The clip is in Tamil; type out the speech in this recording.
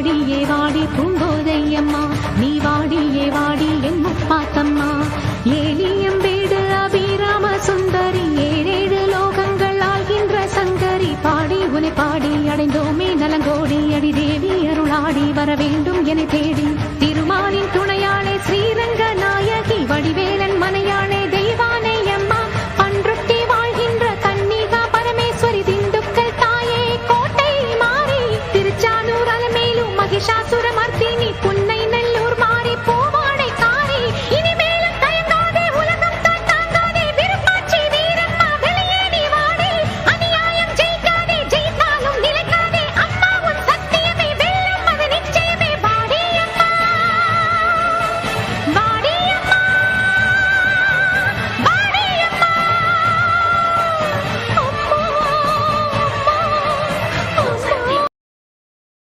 வாடியே வாடி பூங்கோதையம்மா, நீ வாடியே வாடி என் முப்பாத்தம்மா. ஏலியம்பேடு அபிராம சுந்தரி, ஏழேழு லோகங்கள் ஆள்கின்ற சங்கரி, பாடி உனை பாடி அடைந்தோமே நலங்கோடி, அடி தேவி அருளாடி வர வேண்டும் என தேடி. திருமாலின் துணையாளே ஸ்ரீரங்க நாயகி, வடிவேலன் மனையாளே தெய்வானை அம்மா, பன்ருட்டி வாழ்கின்ற கன்னிகா பரமேஸ்வரி, திண்டுக்கல் தாயே கோட்டை மாறி, திருச்சானூர் அலமேலு மகிஷாசுர